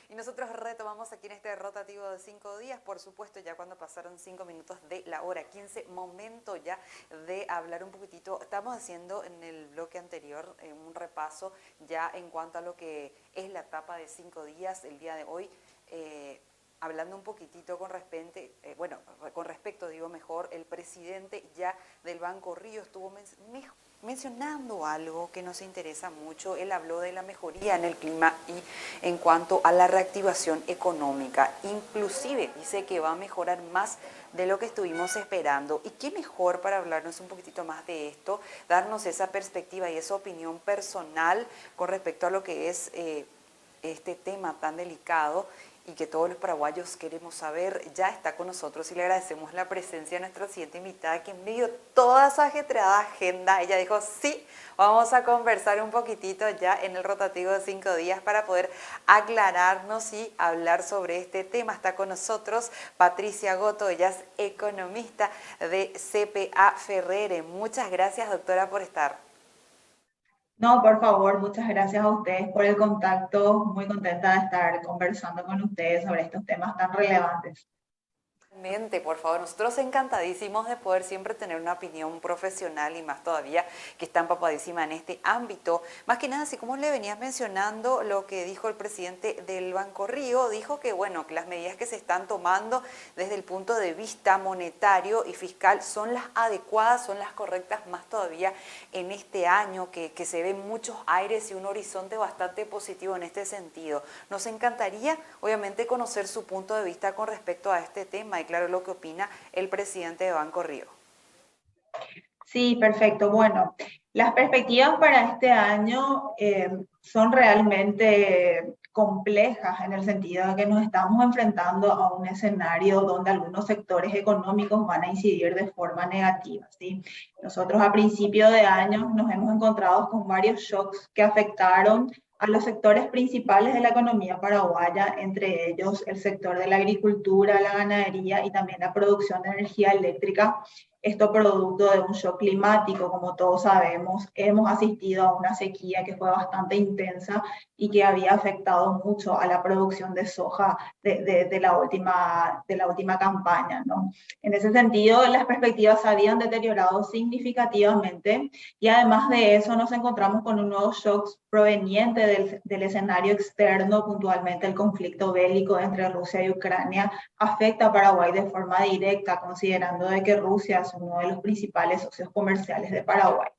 Y nosotros retomamos aquí en este rotativo de 5 días, por supuesto, ya cuando pasaron 5 minutos de la hora 15, momento ya de hablar un poquitito. Estamos haciendo en el bloque anterior un repaso ya en cuanto a lo que es la etapa de 5 días el día de hoy. Hablando un poquitito con respecto, digo mejor, el presidente ya del Banco Río estuvo mencionando algo que nos interesa mucho. Él habló de la mejoría en el clima y en cuanto a la reactivación económica. Inclusive dice que va a mejorar más de lo que estuvimos esperando. Y qué mejor para hablarnos un poquitito más de esto, darnos esa perspectiva y esa opinión personal con respecto a lo que es este tema tan delicado y que todos los paraguayos queremos saber. Ya está con nosotros y le agradecemos la presencia de nuestra siguiente invitada, que en medio de toda esa ajetreada agenda, ella dijo, sí, vamos a conversar un poquitito ya en el rotativo de 5 días para poder aclararnos y hablar sobre este tema. Está con nosotros Patricia Goto, ella es economista de CPA Ferrere. Muchas gracias, doctora, por estar. No, por favor, muchas gracias a ustedes por el contacto. Muy contenta de estar conversando con ustedes sobre estos temas tan relevantes. Por favor, nosotros encantadísimos de poder siempre tener una opinión profesional y más todavía que está empapadísima en este ámbito. Más que nada, así como le venías mencionando lo que dijo el presidente del Banco Río, dijo que bueno, que las medidas que se están tomando desde el punto de vista monetario y fiscal son las adecuadas, son las correctas, más todavía en este año que se ven muchos aires y un horizonte bastante positivo en este sentido. Nos encantaría, obviamente, conocer su punto de vista con respecto a este tema y claro, lo que opina el presidente de Banco Río. Sí, perfecto. Bueno, las perspectivas para este año son realmente complejas en el sentido de que nos estamos enfrentando a un escenario donde algunos sectores económicos van a incidir de forma negativa, ¿sí? Nosotros a principio de año nos hemos encontrado con varios shocks que afectaron a los sectores principales de la economía paraguaya, entre ellos el sector de la agricultura, la ganadería y también la producción de energía eléctrica. Esto producto de un shock climático, como todos sabemos, hemos asistido a una sequía que fue bastante intensa y que había afectado mucho a la producción de soja de la última campaña, ¿no? En ese sentido, las perspectivas se habían deteriorado significativamente y además de eso nos encontramos con un nuevo shock proveniente del escenario externo, puntualmente el conflicto bélico entre Rusia y Ucrania, afecta a Paraguay de forma directa, considerando de que Rusia es uno de los principales socios comerciales de Paraguay.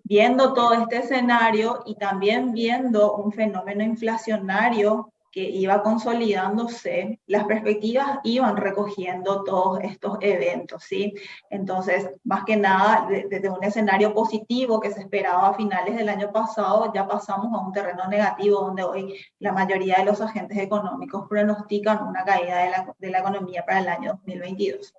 Viendo todo este escenario y también viendo un fenómeno inflacionario que iba consolidándose, las perspectivas iban recogiendo todos estos eventos, ¿sí? Entonces, más que nada, desde un escenario positivo que se esperaba a finales del año pasado, ya pasamos a un terreno negativo donde hoy la mayoría de los agentes económicos pronostican una caída de la economía para el año 2022.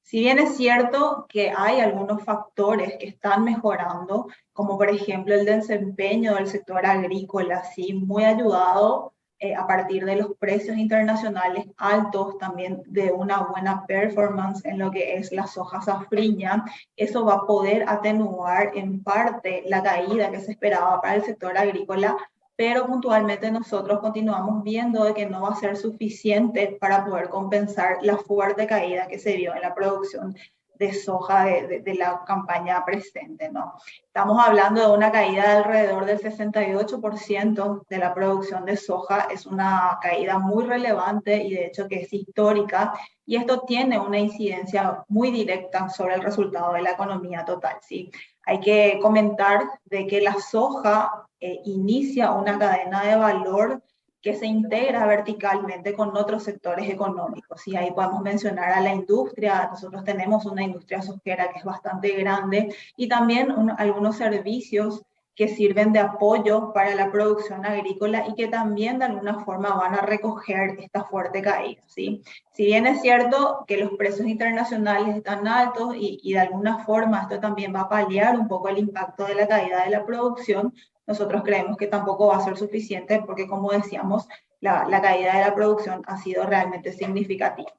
Si bien es cierto que hay algunos factores que están mejorando, como por ejemplo el desempeño del sector agrícola, sí, muy ayudado a partir de los precios internacionales altos, también de una buena performance en lo que es la soja safriña, eso va a poder atenuar en parte la caída que se esperaba para el sector agrícola, pero puntualmente nosotros continuamos viendo de que no va a ser suficiente para poder compensar la fuerte caída que se vio en la producción de soja de la campaña presente, ¿no? Estamos hablando de una caída de alrededor del 68% de la producción de soja, es una caída muy relevante y de hecho que es histórica, y esto tiene una incidencia muy directa sobre el resultado de la economía total, ¿sí? Hay que comentar de que la soja inicia una cadena de valor que se integra verticalmente con otros sectores económicos. Y ahí podemos mencionar a la industria. Nosotros tenemos una industria sojera que es bastante grande y también algunos servicios que sirven de apoyo para la producción agrícola y que también de alguna forma van a recoger esta fuerte caída, ¿sí? Si bien es cierto que los precios internacionales están altos y de alguna forma esto también va a paliar un poco el impacto de la caída de la producción, nosotros creemos que tampoco va a ser suficiente porque, como decíamos, la caída de la producción ha sido realmente significativa.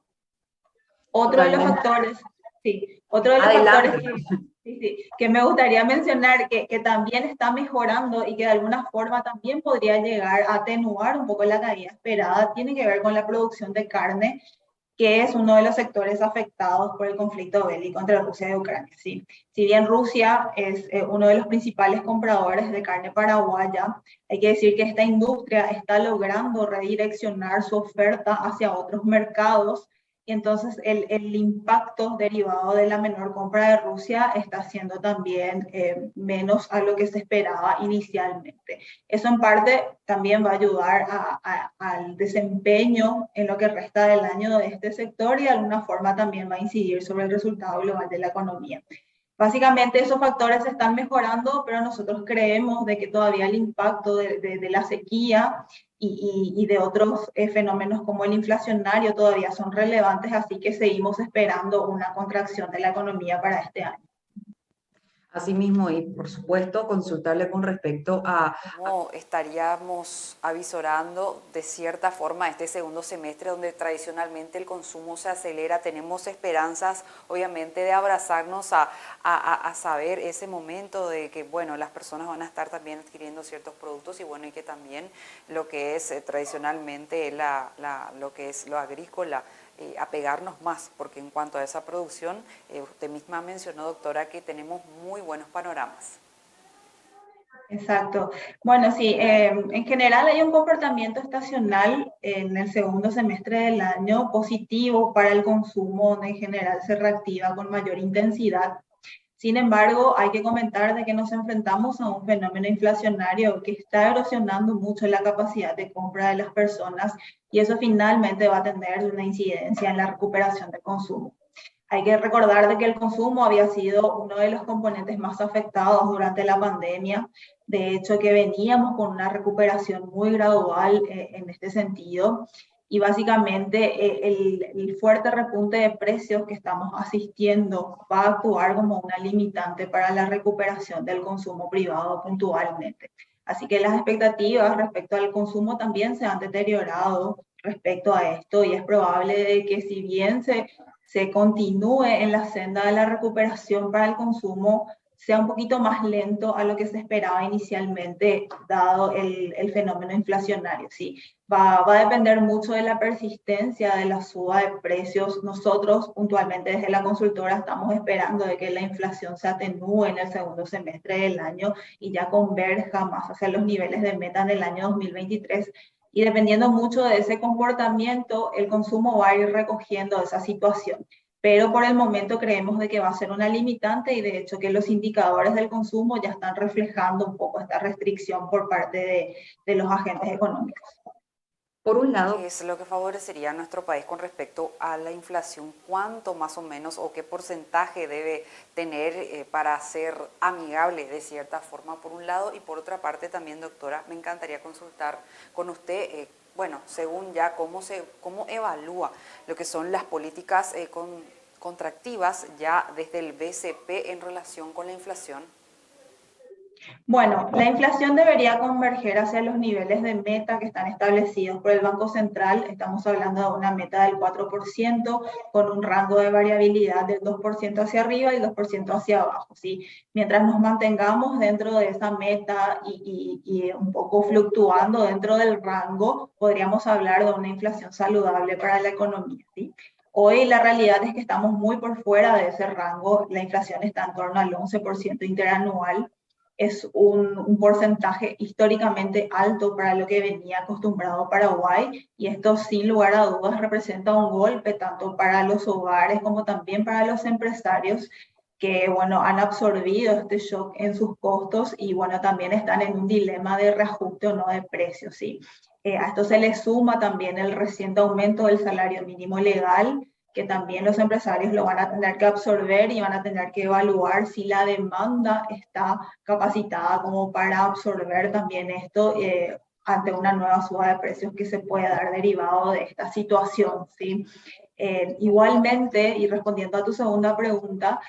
Otro de los Totalmente. factores, sí, otro de los factores Adelante. Sí, sí, que me gustaría mencionar que también está mejorando y que de alguna forma también podría llegar a atenuar un poco la caída esperada, tiene que ver con la producción de carne, que es uno de los sectores afectados por el conflicto bélico entre Rusia y Ucrania. ¿Sí? Si bien Rusia es uno de los principales compradores de carne paraguaya, hay que decir que esta industria está logrando redireccionar su oferta hacia otros mercados y entonces el impacto derivado de la menor compra de Rusia está siendo también menos a lo que se esperaba inicialmente. Eso en parte también va a ayudar al desempeño en lo que resta del año de este sector y de alguna forma también va a incidir sobre el resultado global de la economía. Básicamente esos factores se están mejorando, pero nosotros creemos de que todavía el impacto de la sequía y de otros fenómenos como el inflacionario todavía son relevantes, así que seguimos esperando una contracción de la economía para este año. Asimismo, y por supuesto, consultarle con respecto a ¿Cómo estaríamos avisorando de cierta forma este segundo semestre donde tradicionalmente el consumo se acelera? Tenemos esperanzas, obviamente, de abrazarnos a saber ese momento de que, bueno, las personas van a estar también adquiriendo ciertos productos y, bueno, y que también lo que es tradicionalmente lo que es lo agrícola, apegarnos más, porque en cuanto a esa producción, usted misma mencionó, doctora, que tenemos muy buenos panoramas. Exacto. Bueno, sí, en general hay un comportamiento estacional en el segundo semestre del año positivo para el consumo, donde en general se reactiva con mayor intensidad. Sin embargo, hay que comentar de que nos enfrentamos a un fenómeno inflacionario que está erosionando mucho la capacidad de compra de las personas y eso finalmente va a tener una incidencia en la recuperación del consumo. Hay que recordar de que el consumo había sido uno de los componentes más afectados durante la pandemia. De hecho, que veníamos con una recuperación muy gradual en este sentido. Y básicamente el fuerte repunte de precios que estamos asistiendo va a actuar como una limitante para la recuperación del consumo privado puntualmente. Así que las expectativas respecto al consumo también se han deteriorado respecto a esto y es probable de que si bien se continúe en la senda de la recuperación para el consumo, sea un poquito más lento a lo que se esperaba inicialmente, dado el fenómeno inflacionario. ¿Sí? Va a depender mucho de la persistencia de la suba de precios. Nosotros, puntualmente desde la consultora, estamos esperando de que la inflación se atenúe en el segundo semestre del año y ya converja más hacia los niveles de meta en el año 2023. Y dependiendo mucho de ese comportamiento, el consumo va a ir recogiendo esa situación. Pero por el momento creemos de que va a ser una limitante y de hecho que los indicadores del consumo ya están reflejando un poco esta restricción por parte de los agentes económicos. por un lado, ¿Qué es lo que favorecería a nuestro país con respecto a la inflación? ¿Cuánto más o menos o qué porcentaje debe tener para ser amigable de cierta forma por un lado? Y por otra parte también, doctora, me encantaría consultar con usted, bueno, según ya cómo evalúa lo que son las políticas contractivas ya desde el BCP en relación con la inflación. Bueno, la inflación debería converger hacia los niveles de meta que están establecidos por el Banco Central. Estamos hablando de una meta del 4% con un rango de variabilidad del 2% hacia arriba y 2% hacia abajo. ¿Sí? Mientras nos mantengamos dentro de esa meta y un poco fluctuando dentro del rango, podríamos hablar de una inflación saludable para la economía. ¿Sí? Hoy la realidad es que estamos muy por fuera de ese rango. La inflación está en torno al 11% interanual. Es un porcentaje históricamente alto para lo que venía acostumbrado Paraguay y esto sin lugar a dudas representa un golpe tanto para los hogares como también para los empresarios que, bueno, han absorbido este shock en sus costos y, bueno, también están en un dilema de reajuste o no de precios, ¿sí? A esto se le suma también el reciente aumento del salario mínimo legal, que también los empresarios lo van a tener que absorber y van a tener que evaluar si la demanda está capacitada como para absorber también esto ante una nueva suba de precios que se puede dar derivado de esta situación, ¿sí? Igualmente, y respondiendo a tu segunda pregunta,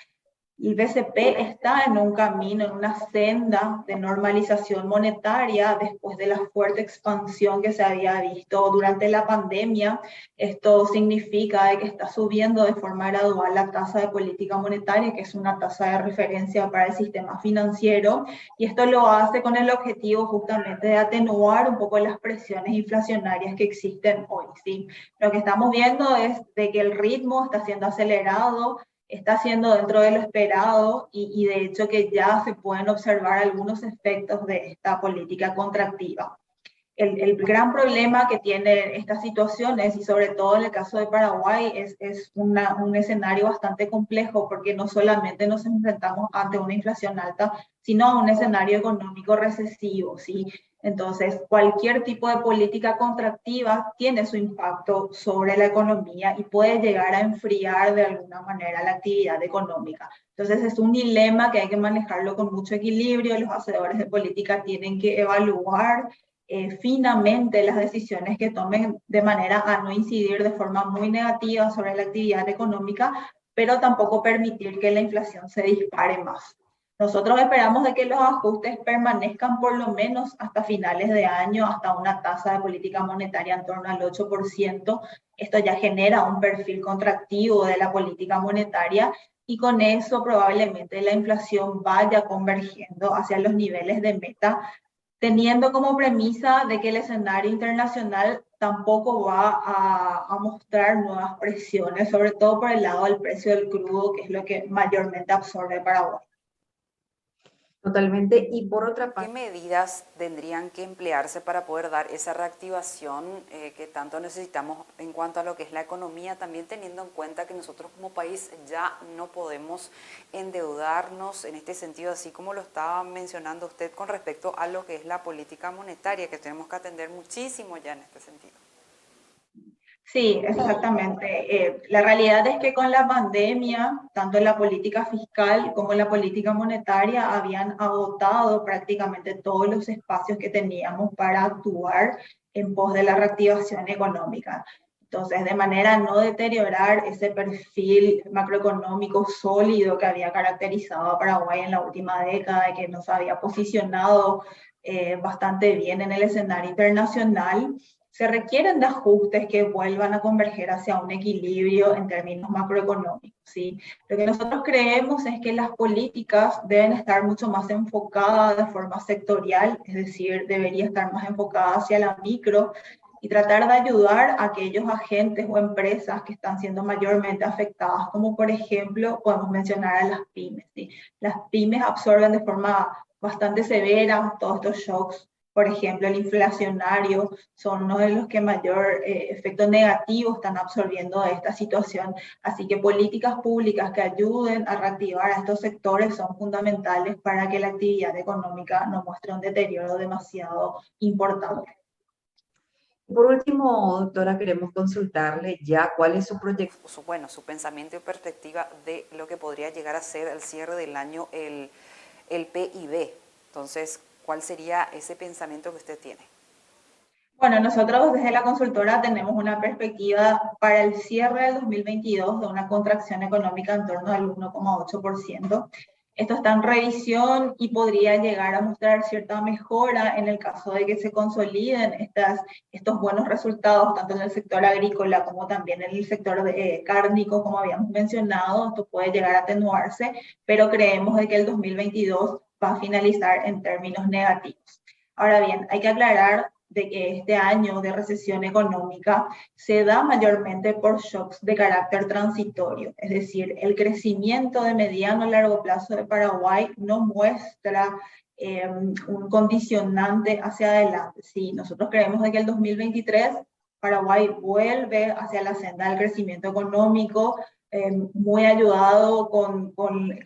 El BCP está en un camino, en una senda de normalización monetaria después de la fuerte expansión que se había visto durante la pandemia. Esto significa que está subiendo de forma gradual la tasa de política monetaria, que es una tasa de referencia para el sistema financiero, y esto lo hace con el objetivo justamente de atenuar un poco las presiones inflacionarias que existen hoy, ¿sí? Lo que estamos viendo es de que el ritmo está siendo acelerado, está siendo dentro de lo esperado y de hecho que ya se pueden observar algunos efectos de esta política contractiva. El gran problema que tiene estas situaciones, y sobre todo en el caso de Paraguay, es un escenario bastante complejo porque no solamente nos enfrentamos ante una inflación alta, sino a un escenario económico recesivo, ¿sí? Entonces, cualquier tipo de política contractiva tiene su impacto sobre la economía y puede llegar a enfriar de alguna manera la actividad económica. Entonces, es un dilema que hay que manejarlo con mucho equilibrio. Los hacedores de política tienen que evaluar finamente las decisiones que tomen de manera a no incidir de forma muy negativa sobre la actividad económica, pero tampoco permitir que la inflación se dispare más. Nosotros esperamos de que los ajustes permanezcan por lo menos hasta finales de año, hasta una tasa de política monetaria en torno al 8%. Esto ya genera un perfil contractivo de la política monetaria y con eso probablemente la inflación vaya convergiendo hacia los niveles de meta, teniendo como premisa de que el escenario internacional tampoco va a mostrar nuevas presiones, sobre todo por el lado del precio del crudo, que es lo que mayormente absorbe Paraguay. Totalmente. Y por otra ¿Qué parte, medidas tendrían que emplearse para poder dar esa reactivación que tanto necesitamos en cuanto a lo que es la economía, también teniendo en cuenta que nosotros como país ya no podemos endeudarnos en este sentido, así como lo estaba mencionando usted con respecto a lo que es la política monetaria, que tenemos que atender muchísimo ya en este sentido? Sí, exactamente. La realidad es que con la pandemia, tanto la política fiscal como la política monetaria habían agotado prácticamente todos los espacios que teníamos para actuar en pos de la reactivación económica. Entonces, de manera a no deteriorar ese perfil macroeconómico sólido que había caracterizado a Paraguay en la última década y que nos había posicionado bastante bien en el escenario internacional, se requieren de ajustes que vuelvan a converger hacia un equilibrio en términos macroeconómicos, ¿sí? Lo que nosotros creemos es que las políticas deben estar mucho más enfocadas de forma sectorial, es decir, debería estar más enfocada hacia la micro y tratar de ayudar a aquellos agentes o empresas que están siendo mayormente afectadas, como por ejemplo podemos mencionar a las pymes, ¿sí? Las pymes absorben de forma bastante severa todos estos shocks. Por ejemplo, el inflacionario son uno de los que mayor efecto negativo están absorbiendo de esta situación. Así que políticas públicas que ayuden a reactivar a estos sectores son fundamentales para que la actividad económica no muestre un deterioro demasiado importante. por último, doctora, queremos consultarle ya cuál es su proyecto. Su pensamiento y perspectiva de lo que podría llegar a ser al cierre del año el PIB. Entonces, ¿cuál sería ese pensamiento que usted tiene? Bueno, nosotros desde la consultora tenemos una perspectiva para el cierre del 2022 de una contracción económica en torno al 1,8%. Esto está en revisión y podría llegar a mostrar cierta mejora en el caso de que se consoliden estos buenos resultados, tanto en el sector agrícola como también en el sector cárnico, como habíamos mencionado. Esto puede llegar a atenuarse, pero creemos de que el 2022 va a finalizar en términos negativos. Ahora bien, hay que aclarar de que este año de recesión económica se da mayormente por shocks de carácter transitorio, es decir, el crecimiento de mediano a largo plazo de Paraguay no muestra un condicionante hacia adelante. Sí, nosotros creemos de que el 2023 Paraguay vuelve hacia la senda del crecimiento económico, muy ayudado con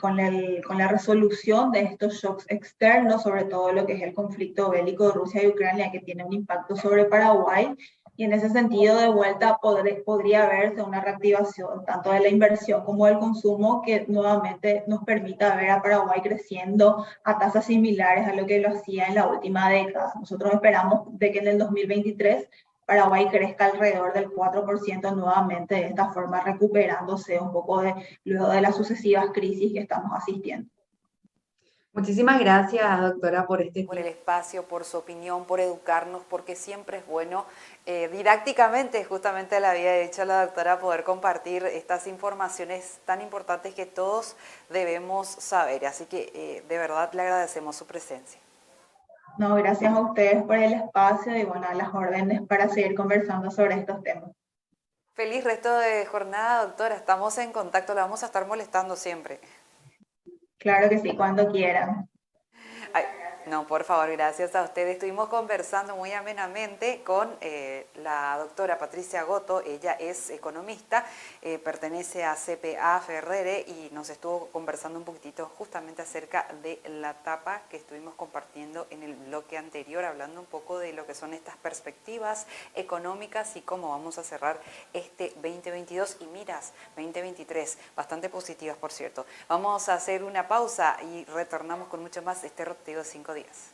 la resolución de estos shocks externos, sobre todo lo que es el conflicto bélico de Rusia y Ucrania, que tiene un impacto sobre Paraguay. Y en ese sentido, de vuelta, podría verse una reactivación tanto de la inversión como del consumo que nuevamente nos permita ver a Paraguay creciendo a tasas similares a lo que lo hacía en la última década. Nosotros esperamos de que en el 2023 Paraguay crezca alrededor del 4% nuevamente, de esta forma recuperándose un poco luego de las sucesivas crisis que estamos asistiendo. Muchísimas gracias, doctora, por este Por el tiempo. espacio, por su opinión, por educarnos, porque siempre es bueno didácticamente, justamente le había dicho a la doctora, poder compartir estas informaciones tan importantes que todos debemos saber. Así que de verdad le agradecemos su presencia. No, gracias a ustedes por el espacio y bueno, a las órdenes para seguir conversando sobre estos temas. Feliz resto de jornada, doctora. Estamos en contacto, la vamos a estar molestando siempre. Claro que sí, cuando quieran. Ay, no, por favor, gracias a ustedes. Estuvimos conversando muy amenamente con la doctora Patricia Goto. Ella es economista, pertenece a CPA Ferrere y nos estuvo conversando un poquitito justamente acerca de la etapa que estuvimos compartiendo en el bloque anterior, hablando un poco de lo que son estas perspectivas económicas y cómo vamos a cerrar este 2022 y miras 2023, bastante positivas, por cierto. Vamos a hacer una pausa y retornamos con mucho más este rotativo de 5 días.